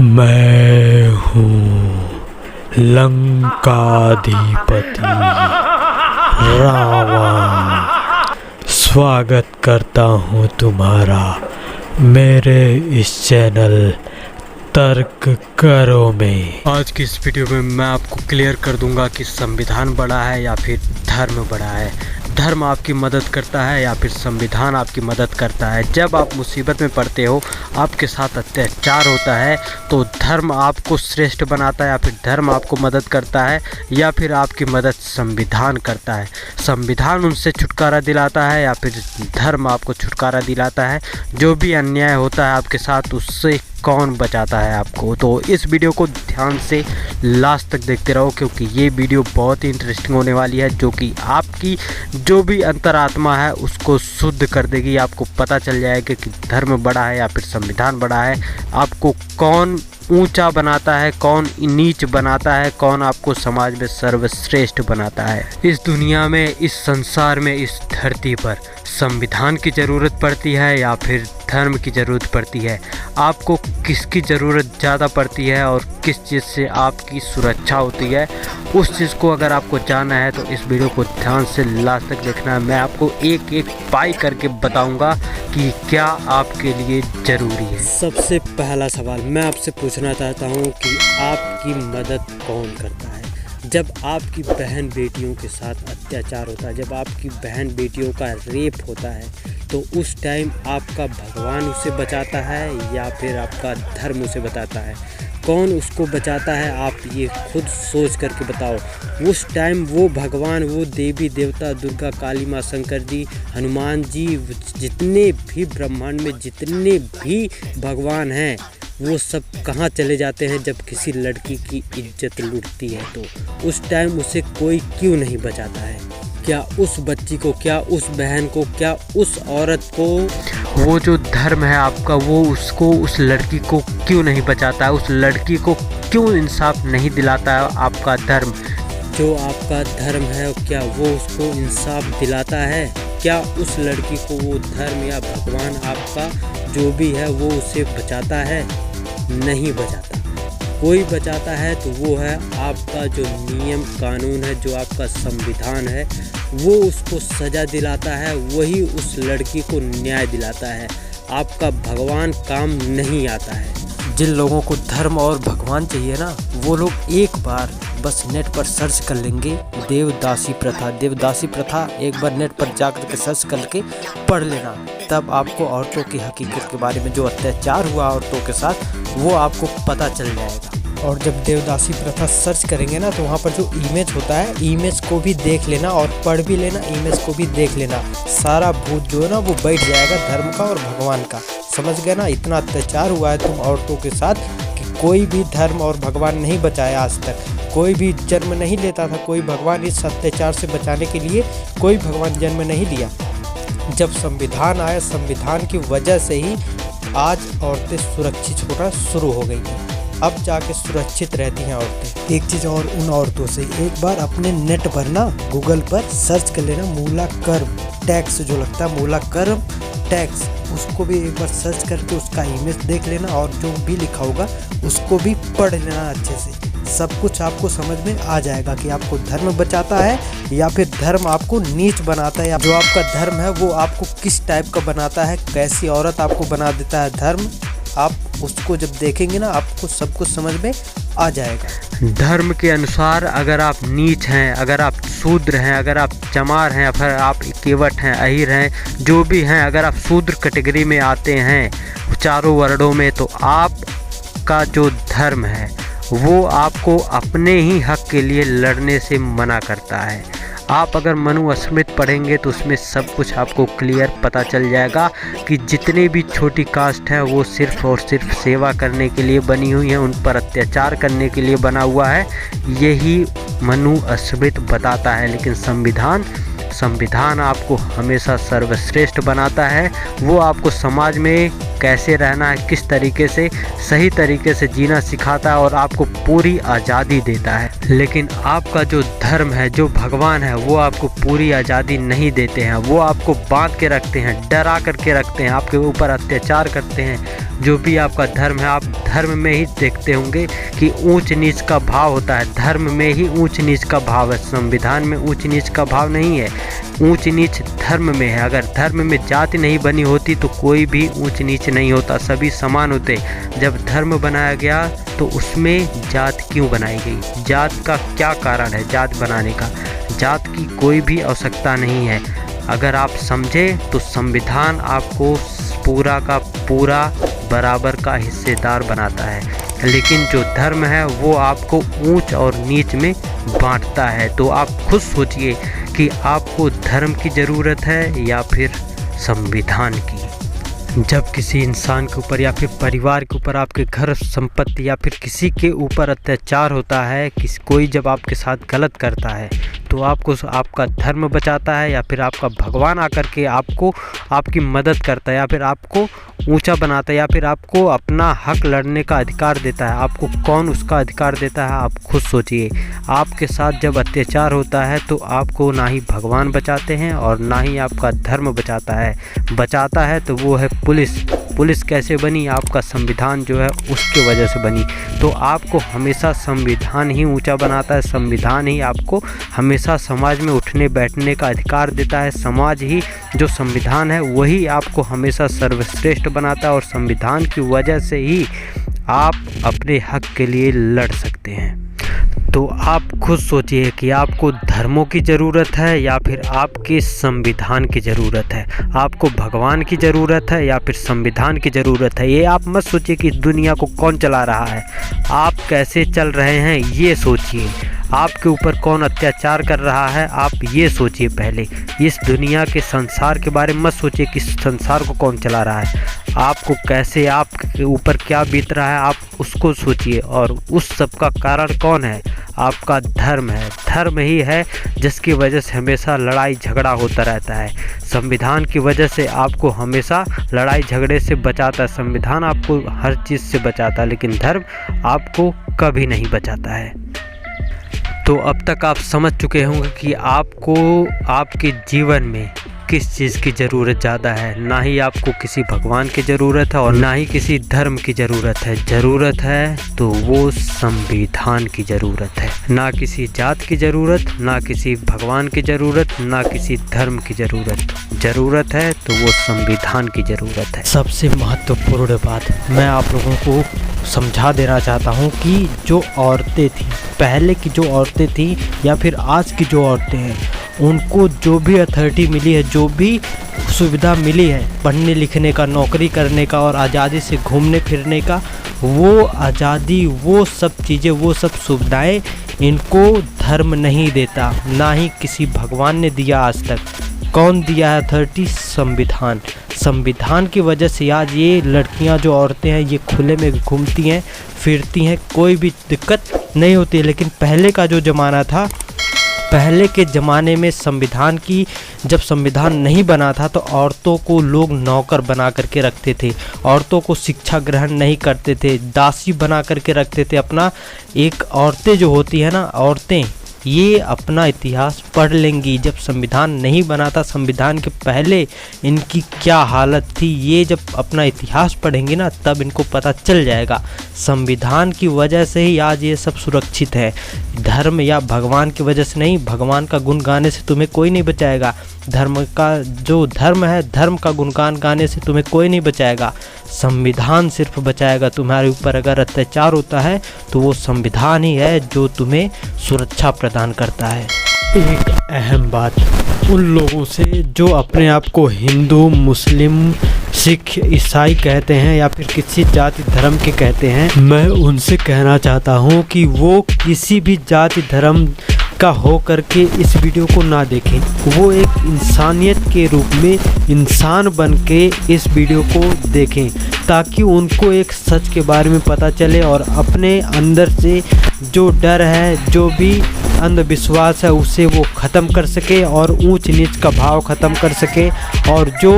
मैं हूँ लंकाधिपति रावण। स्वागत करता हूँ तुम्हारा मेरे इस चैनल तर्क करो में। आज की इस वीडियो में मैं आपको क्लियर कर दूंगा कि संविधान बड़ा है या फिर धर्म बड़ा है। धर्म आपकी मदद करता है या फिर संविधान आपकी मदद करता है। जब आप मुसीबत में पड़ते हो, आपके साथ अत्याचार होता है, तो धर्म आपको श्रेष्ठ बनाता है या फिर धर्म आपको मदद करता है या फिर आपकी मदद संविधान करता है। संविधान उनसे छुटकारा दिलाता है या फिर धर्म आपको छुटकारा दिलाता है। जो भी अन्याय होता है आपके साथ, उससे कौन बचाता है आपको। तो इस वीडियो को ध्यान से लास्ट तक देखते रहो, क्योंकि ये वीडियो बहुत ही इंटरेस्टिंग होने वाली है, जो कि आपकी जो भी अंतरात्मा है उसको शुद्ध कर देगी। आपको पता चल जाएगा कि धर्म बड़ा है या फिर संविधान बड़ा है। आपको कौन ऊंचा बनाता है, कौन नीच बनाता है, कौन आपको समाज में सर्वश्रेष्ठ बनाता है। इस दुनिया में, इस संसार में, इस धरती पर संविधान की ज़रूरत पड़ती है या फिर धर्म की ज़रूरत पड़ती है। आपको किसकी ज़रूरत ज़्यादा पड़ती है और किस चीज़ से आपकी सुरक्षा होती है, उस चीज़ को अगर आपको जानना है तो इस वीडियो को ध्यान से लास्ट तक देखना है। मैं आपको एक एक पाई करके बताऊंगा कि क्या आपके लिए ज़रूरी है। सबसे पहला सवाल मैं आपसे पूछना चाहता हूं कि आपकी मदद कौन करता है। जब आपकी बहन बेटियों के साथ अत्याचार होता है, जब आपकी बहन बेटियों का रेप होता है, तो उस टाइम आपका भगवान उसे बचाता है या फिर आपका धर्म उसे बचाता है। कौन उसको बचाता है, आप ये खुद सोच करके बताओ। उस टाइम वो भगवान, वो देवी देवता, दुर्गा, काली माँ, शंकर जी, हनुमान जी, जितने भी ब्रह्मांड में जितने भी भगवान हैं, वो सब कहाँ चले जाते हैं जब किसी लड़की की इज्जत लुटती है। तो उस टाइम उसे कोई क्यों नहीं बचाता है। क्या उस बच्ची को, क्या उस बहन को, क्या उस औरत को, वो जो धर्म है आपका, वो उसको, उस लड़की को क्यों नहीं बचाता है। उस लड़की को क्यों इंसाफ नहीं दिलाता है आपका धर्म। जो आपका धर्म है, क्या वो उसको इंसाफ दिलाता है। क्या उस लड़की को वो धर्म या भगवान आपका जो भी है वो उसे बचाता है। नहीं बचाता। कोई बचाता है तो वो है आपका जो नियम कानून है, जो आपका संविधान है, वो उसको सज़ा दिलाता है, वही उस लड़की को न्याय दिलाता है। आपका भगवान काम नहीं आता है। जिन लोगों को धर्म और भगवान चाहिए ना, वो लोग एक बार बस नेट पर सर्च कर लेंगे देवदासी प्रथा। देवदासी प्रथा एक बार नेट पर जाकर के सर्च करके पढ़ लेना, तब आपको औरतों की हकीकत के बारे में, जो अत्याचार हुआ औरतों के साथ, वो आपको पता चल जाएगा। और जब देवदासी प्रथा सर्च करेंगे ना, तो वहाँ पर जो इमेज होता है, इमेज को भी देख लेना और पढ़ भी लेना, इमेज को भी देख लेना। सारा भूत जो है ना वो बैठ जाएगा धर्म का और भगवान का। समझ गए ना। इतना अत्याचार हुआ है तुम औरतों के साथ कि कोई भी धर्म और भगवान नहीं बचाया आज तक। कोई भी जन्म नहीं लेता था, कोई भगवान इस अत्याचार से बचाने के लिए कोई भगवान जन्म नहीं लिया। जब संविधान आया, संविधान की वजह से ही आज औरतें सुरक्षित होना शुरू हो गई हैं। अब जाके सुरक्षित रहती हैं औरतें। एक चीज़ और उन औरतों से, एक बार अपने नेट पर ना, गूगल पर सर्च कर लेना मूलाकर्म टैक्स, जो लगता है मूलाकर्म टैक्स, उसको भी एक बार सर्च करके उसका इमेज देख लेना और जो भी लिखा होगा उसको भी पढ़ लेना अच्छे से। सब कुछ आपको समझ में आ जाएगा कि आपको धर्म बचाता है या फिर धर्म आपको नीच बनाता है, या जो आपका धर्म है वो आपको किस टाइप का बनाता है, कैसी औरत आपको बना देता है धर्म। आप उसको जब देखेंगे ना, आपको सब कुछ समझ में आ जाएगा। धर्म के अनुसार अगर आप नीच हैं, अगर आप शूद्र हैं, अगर आप चमार हैं, फिर आप केवट हैं, अहिर हैं, जो भी हैं, अगर आप शूद्र कैटेगरी में आते हैं चारों वर्णों में, तो आपका जो धर्म है वो आपको अपने ही हक के लिए लड़ने से मना करता है। आप अगर मनुस्मृति पढ़ेंगे तो उसमें सब कुछ आपको क्लियर पता चल जाएगा कि जितने भी छोटी कास्ट है वो सिर्फ और सिर्फ सेवा करने के लिए बनी हुई है, उन पर अत्याचार करने के लिए बना हुआ है। यही मनुस्मृति बताता है। लेकिन संविधान संविधान आपको हमेशा सर्वश्रेष्ठ बनाता है। वो आपको समाज में कैसे रहना है, किस तरीके से सही तरीके से जीना सिखाता है और आपको पूरी आज़ादी देता है। लेकिन आपका जो धर्म है, जो भगवान है, वो आपको पूरी आज़ादी नहीं देते हैं। वो आपको बांध के रखते हैं, डरा करके रखते हैं, आपके ऊपर अत्याचार करते हैं। जो भी आपका धर्म है, आप धर्म में ही देखते होंगे कि ऊंच नीच का भाव होता है। धर्म में ही ऊंच नीच का भाव है, संविधान में ऊंच नीच का भाव नहीं है। ऊंच नीच धर्म में है। अगर धर्म में जाति नहीं बनी होती तो कोई भी ऊंच नीच नहीं होता, सभी समान होते। जब धर्म बनाया गया तो उसमें जात क्यों बनाई गई? जात का क्या कारण है जात बनाने का? जात की कोई भी आवश्यकता नहीं है। अगर आप समझें तो संविधान आपको पूरा का पूरा बराबर का हिस्सेदार बनाता है। लेकिन जो धर्म है वो आपको ऊंच और नीच में बांटता है। तो आप खुद सोचिए कि आपको धर्म की ज़रूरत है या फिर संविधान की। जब किसी इंसान के ऊपर या फिर परिवार के ऊपर, आपके घर संपत्ति या फिर किसी के ऊपर अत्याचार होता है, कोई जब आपके साथ गलत करता है तो आपको आपका धर्म बचाता है या फिर आपका भगवान आकर के आपको आपकी मदद करता है या फिर आपको ऊंचा बनाता है या फिर आपको अपना हक लड़ने का अधिकार देता है? आपको कौन उसका अधिकार देता है? आप खुद सोचिए। आपके साथ जब अत्याचार होता है तो आपको ना ही भगवान बचाते हैं और ना ही आपका धर्म बचाता है। बचाता है तो वो है पुलिस। पुलिस कैसे बनी? आपका संविधान जो है उसके वजह से बनी। तो आपको हमेशा संविधान ही ऊंचा बनाता है। संविधान ही आपको हमेशा समाज में उठने बैठने का अधिकार देता है। समाज ही, जो संविधान है वही आपको हमेशा सर्वश्रेष्ठ बनाता है और संविधान की वजह से ही आप अपने हक के लिए लड़ सकते हैं। तो आप खुद सोचिए कि आपको धर्मों की ज़रूरत है या फिर आपके संविधान की ज़रूरत है? आपको भगवान की ज़रूरत है या फिर संविधान की ज़रूरत है? ये आप मत सोचिए कि इस दुनिया को कौन चला रहा है, आप कैसे चल रहे हैं ये सोचिए। आपके ऊपर कौन अत्याचार कर रहा है आप ये सोचिए पहले। इस दुनिया के संसार के बारे में मत सोचिए कि संसार को कौन चला रहा है। आपको कैसे, आपके ऊपर क्या बीत रहा है आप उसको सोचिए। और उस सब का कारण कौन है? आपका धर्म है। धर्म ही है जिसकी वजह से हमेशा लड़ाई झगड़ा होता रहता है। संविधान की वजह से आपको हमेशा लड़ाई झगड़े से बचाता है। संविधान आपको हर चीज़ से बचाता है, लेकिन धर्म आपको कभी नहीं बचाता है। तो अब तक आप समझ चुके होंगे कि आपको आपके जीवन में किस चीज़ की ज़रूरत ज़्यादा है। ना ही आपको किसी भगवान की ज़रूरत है और ना ही किसी धर्म की ज़रूरत है। ज़रूरत है तो वो संविधान की ज़रूरत है। ना किसी जात की ज़रूरत, ना किसी भगवान की ज़रूरत, ना किसी धर्म की ज़रूरत। ज़रूरत है तो वो संविधान की ज़रूरत है। सबसे महत्वपूर्ण बात मैं आप लोगों को समझा देना चाहता हूँ कि जो औरतें थी, पहले की जो औरतें थी या फिर आज की जो औरतें हैं, उनको जो भी अथॉरिटी मिली है, जो भी सुविधा मिली है पढ़ने लिखने का, नौकरी करने का और आज़ादी से घूमने फिरने का, वो आज़ादी, वो सब चीज़ें, वो सब सुविधाएं इनको धर्म नहीं देता, ना ही किसी भगवान ने दिया आज तक। कौन दिया है अथॉरिटी? संविधान। संविधान की वजह से आज ये लड़कियां, जो औरतें हैं, ये खुले में घूमती हैं, फिरती हैं, कोई भी दिक्कत नहीं होती है। लेकिन पहले का जो ज़माना था, पहले के ज़माने में संविधान की, जब संविधान नहीं बना था तो औरतों को लोग नौकर बना करके रखते थे। औरतों को शिक्षा ग्रहण नहीं करते थे, दासी बना करके रखते थे अपना। एक औरतें जो होती है ना, औरतें ये अपना इतिहास पढ़ लेंगी। जब संविधान नहीं बना था, संविधान के पहले इनकी क्या हालत थी, ये जब अपना इतिहास पढ़ेंगी ना तब इनको पता चल जाएगा। संविधान की वजह से ही आज ये सब सुरक्षित है, धर्म या भगवान की वजह से नहीं। भगवान का गुण गाने से तुम्हें कोई नहीं बचाएगा। धर्म का जो धर्म है, धर्म का गुणगान गाने से तुम्हें कोई नहीं बचाएगा। संविधान सिर्फ बचाएगा। तुम्हारे ऊपर अगर अत्याचार होता है तो वो संविधान ही है जो तुम्हें सुरक्षा प्रदान करता है। एक अहम बात उन लोगों से जो अपने आप को हिंदू, मुस्लिम, सिख, ईसाई कहते हैं या फिर किसी जाति धर्म के कहते हैं, मैं उनसे कहना चाहता हूं कि वो किसी भी जाति धर्म का हो करके इस वीडियो को ना देखें। वो एक इंसानियत के रूप में इंसान बन के इस वीडियो को देखें, ताकि उनको एक सच के बारे में पता चले और अपने अंदर से जो डर है, जो भी अंधविश्वास है उसे वो ख़त्म कर सके और ऊंच नीच का भाव ख़त्म कर सके और जो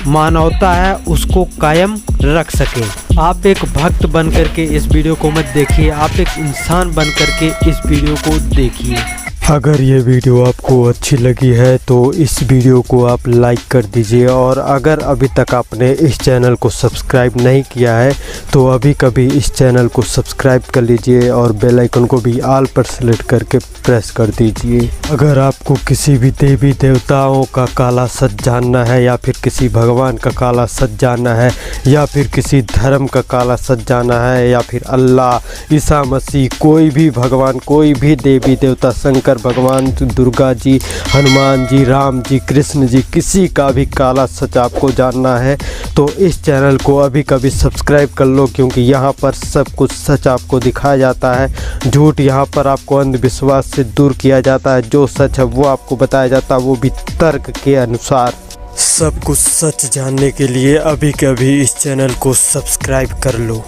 मानवता है उसको कायम रख सके। आप एक भक्त बन करके इस वीडियो को मत देखिए, आप एक इंसान बन करके इस वीडियो को देखिए। अगर ये वीडियो आपको अच्छी लगी है तो इस वीडियो को आप लाइक कर दीजिए और अगर अभी तक आपने इस चैनल को सब्सक्राइब नहीं किया है तो अभी कभी इस चैनल को सब्सक्राइब कर लीजिए और बेल आइकन को भी ऑल पर सेलेक्ट करके प्रेस कर दीजिए। अगर आपको किसी भी देवी देवताओं का काला सच जानना है या फिर किसी भगवान का काला सच जानना है या फिर किसी धर्म का काला सच जानना है या फिर अल्लाह, ईसा मसीह, कोई भी भगवान, कोई भी देवी देवता, शंकर भगवान, दुर्गा जी, हनुमान जी, राम जी, कृष्ण जी, किसी का भी काला सच आपको जानना है तो इस चैनल को अभी कभी सब्सक्राइब कर लो, क्योंकि यहाँ पर सब कुछ सच आपको दिखाया जाता है। झूठ यहाँ पर आपको अंधविश्वास से दूर किया जाता है, जो सच है वो आपको बताया जाता है, वो भी तर्क के अनुसार। सब कुछ सच जानने के लिए अभी कभी इस चैनल को सब्सक्राइब कर लो।